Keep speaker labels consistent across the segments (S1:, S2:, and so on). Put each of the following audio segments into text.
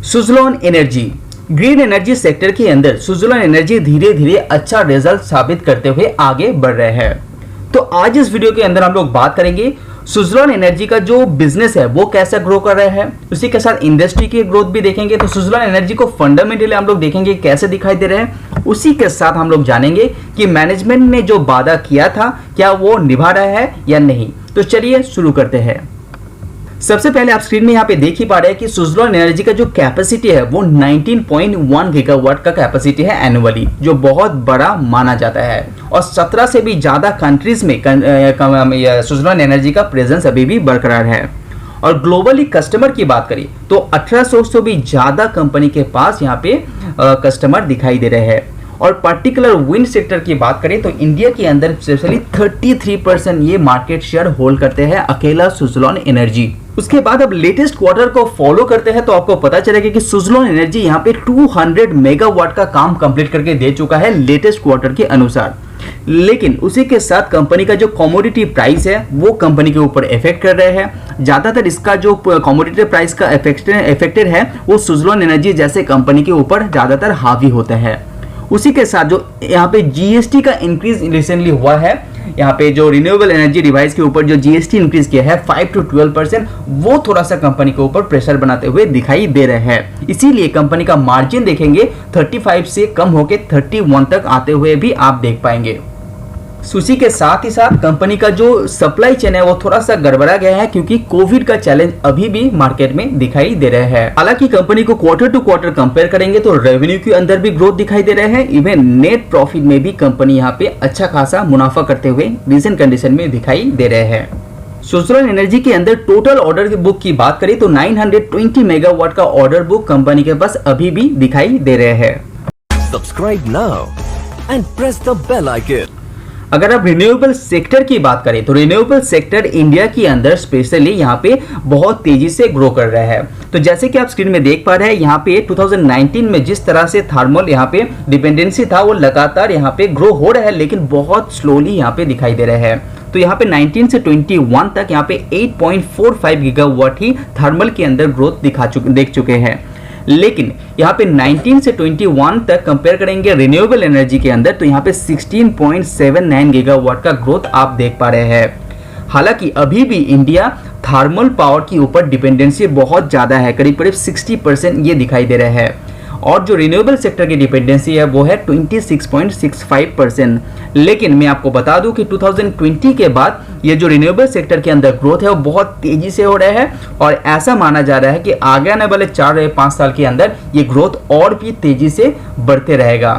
S1: Suzlon energy green energy sector के अंदर Suzlon energy धीरे धीरे अच्छा रिजल्ट साबित करते हुए आगे बढ़ रहे हैं। तो आज इस वीडियो के अंदर हम लोग बात करेंगे सुज़लोन एनर्जी का जो बिजनेस है वो कैसा ग्रो कर रहा है, उसी के साथ इंडस्ट्री की ग्रोथ भी देखेंगे। तो सुज़लोन एनर्जी को फंडामेंटली हम लोग देखेंगे कैसे दिखाई दे रहे हैं, उसी के साथ हम लोग जानेंगे कि मैनेजमेंट ने जो वादा किया था क्या वो निभा रहा है या नहीं। तो चलिए शुरू करते हैं। सबसे पहले आप स्क्रीन में यहाँ पे देख ही पा रहे हैं कि सुज़लोन एनर्जी का जो कैपेसिटी है वो 19.1 गीगावाट का कैपेसिटी है एनुअली, जो बहुत बड़ा माना जाता है। और 17 से भी ज़्यादा कंट्रीज में सुज़लोन एनर्जी का प्रेजेंस अभी भी बरकरार है। और ग्लोबली कस्टमर की बात करें तो 1800 से भी ज़्यादा कंपनी के पास यहाँ पे कस्टमर दिखाई दे रहे हैं। और पर्टिकुलर विंड सेक्टर की बात करें तो इंडिया के अंदर स्पेशली 33% ये मार्केट शेयर होल्ड करते हैं अकेला सुज़लोन एनर्जी। उसके बाद अब लेटेस्ट क्वार्टर को फॉलो करते हैं तो आपको पता चलेगा कि सुज़लोन एनर्जी यहाँ पे 200 मेगावाट का काम कंप्लीट करके दे चुका है लेटेस्ट क्वार्टर के अनुसार। लेकिन उसी के साथ कंपनी का जो कमोडिटी प्राइस है वो कंपनी के ऊपर इफेक्ट कर रहे हैं। ज्यादातर इसका जो कमोडिटी प्राइस का इफेक्टेड है वो सुज़लोन एनर्जी जैसे कंपनी के ऊपर ज्यादातर हावी होता है। उसी के साथ जो यहाँ पे जीएसटी का इंक्रीज रिसेंटली हुआ है, यहाँ पे जो रिन्यूएबल एनर्जी डिवाइस के ऊपर जो जीएसटी इंक्रीज किया है 5 to 12%, वो थोड़ा सा कंपनी के ऊपर प्रेशर बनाते हुए दिखाई दे रहे हैं। इसीलिए कंपनी का मार्जिन देखेंगे 35 से कम होके 31 तक आते हुए भी आप देख पाएंगे। उसी के साथ ही साथ कंपनी का जो सप्लाई चेन है वो थोड़ा सा गड़बड़ा गया है क्योंकि कोविड का चैलेंज अभी भी मार्केट में दिखाई दे रहे हैं। हालांकि कंपनी को क्वार्टर टू क्वार्टर कंपेयर करेंगे तो रेवेन्यू के अंदर भी ग्रोथ दिखाई दे रहे हैं। इवन नेट प्रॉफिट में भी कंपनी यहाँ पे अच्छा खासा मुनाफा करते हुए रीसेंट कंडीशन में दिखाई दे रहे हैं। सुज़लोन एनर्जी के अंदर टोटल ऑर्डर बुक की बात करें तो 920 मेगावाट का ऑर्डर बुक कंपनी के पास अभी भी दिखाई दे रहे हैं।
S2: Subscribe now and press the bell icon.
S1: अगर आप रिन्यूएबल सेक्टर की बात करें तो रिन्यूएबल सेक्टर इंडिया के अंदर स्पेशली यहाँ पे बहुत तेजी से ग्रो कर रहा है। तो जैसे कि आप स्क्रीन में देख पा रहे हैं यहाँ पे 2019 में जिस तरह से थर्मल यहाँ पे डिपेंडेंसी था वो लगातार यहाँ पे ग्रो हो रहा है, लेकिन बहुत स्लोली यहाँ पे दिखाई दे रहे हैं। तो यहाँ पे 19 से 21 तक यहाँ पे 8.45 गीगावाट ही थर्मल के अंदर ग्रोथ देख चुके हैं। लेकिन यहाँ पे 19 से 21 तक कंपेयर करेंगे रिन्यूएबल एनर्जी के अंदर तो यहाँ पे 16.79 गीगावाट का ग्रोथ आप देख पा रहे हैं। हालांकि अभी भी इंडिया थर्मल पावर के ऊपर डिपेंडेंसी बहुत ज़्यादा है, करीब करीब 60% ये दिखाई दे रहा है। और जो रिन्यूएबल सेक्टर की डिपेंडेंसी है वो है 26.65%। लेकिन मैं आपको बता दूं कि 2020 के बाद ये जो रिन्यूएबल सेक्टर के अंदर ग्रोथ है वो बहुत तेजी से हो रहा है और ऐसा माना जा रहा है कि आगे आने वाले 4 या 5 साल के अंदर ये ग्रोथ और भी तेजी से बढ़ते रहेगा।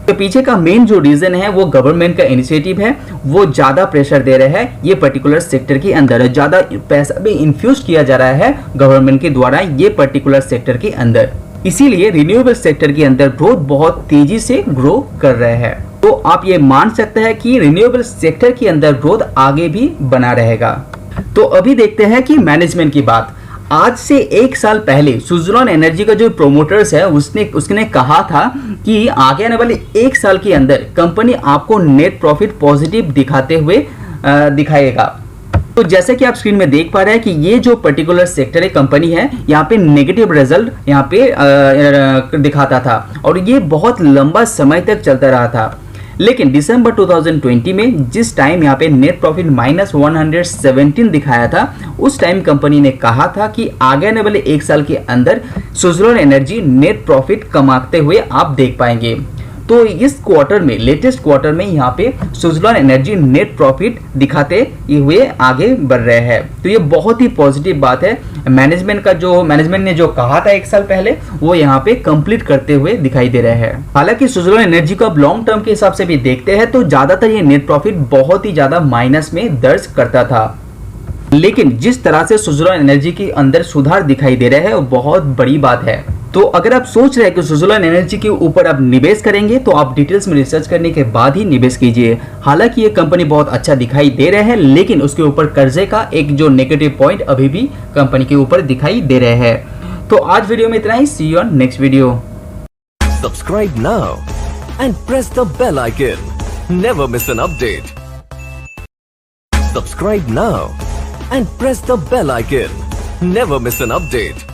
S1: तो पीछे का मेन जो रीजन है वो गवर्नमेंट का इनिशिएटिव है, वो ज्यादा प्रेशर दे रहा है ये पर्टिकुलर सेक्टर के अंदर, ज्यादा पैसा भी इन्फ्यूज किया जा रहा है गवर्नमेंट के द्वारा ये पर्टिकुलर सेक्टर के अंदर। इसीलिए रिन्यूएबल सेक्टर के अंदर ग्रोथ बहुत तेजी से ग्रो कर रहे हैं। तो आप ये मान सकते हैं कि रिन्यूएबल सेक्टर के अंदर ग्रोथ आगे भी बना रहेगा। तो अभी देखते हैं कि मैनेजमेंट की बात। आज से 1 साल पहले सुज़लोन एनर्जी का जो प्रोमोटर्स है उसने कहा था कि आगे आने वाले 1 साल के अंदर कंपनी आपको नेट प्रॉफिट पॉजिटिव दिखाते हुए दिखाएगा। तो जैसे कि आप स्क्रीन में देख पा रहे हैं कि ये जो पर्टिकुलर सेक्टर है कंपनी है यहाँ पे नेगेटिव रिजल्ट यहाँ पे दिखाता था और ये बहुत लंबा समय तक चलता रहा था। लेकिन दिसंबर 2020 में जिस टाइम यहाँ पे नेट प्रॉफिट -117 दिखाया था, उस टाइम कंपनी ने कहा था कि आगे आने वाले 1 साल के अंदर सुज़लोन एनर्जी नेट प्रॉफिट कमाते हुए आप देख पाएंगे। तो इस क्वार्टर में, लेटेस्ट क्वार्टर में यहाँ पे सुज़लोन एनर्जी नेट प्रॉफिट दिखाते हुए आगे बढ़ रहे हैं। तो ये बहुत ही पॉजिटिव बात है। मैनेजमेंट ने जो कहा था 1 साल पहले वो यहाँ पे कंप्लीट करते हुए दिखाई दे रहे हैं। हालांकि सुज़लोन एनर्जी को अब लॉन्ग टर्म के हिसाब से भी देखते हैं तो ज्यादातर ये नेट प्रॉफिट बहुत ही ज्यादा माइनस में दर्ज करता था। लेकिन जिस तरह से सुज़लोन एनर्जी के अंदर सुधार दिखाई दे रहा है वो बहुत बड़ी बात है। तो अगर आप सोच रहे हैं कि सुज़लोन एनर्जी के ऊपर आप निवेश करेंगे तो आप डिटेल्स में रिसर्च करने के बाद ही निवेश कीजिए। हालांकि ये कंपनी बहुत अच्छा दिखाई दे रहे हैं, लेकिन उसके ऊपर कर्जे का एक जो नेगेटिव पॉइंट अभी भी कंपनी के ऊपर दिखाई दे रहे हैं। तो आज वीडियो में इतना ही। See you on next video.
S2: Subscribe now and press the bell icon. Never miss an update. Subscribe now and press the bell icon. Never miss an update.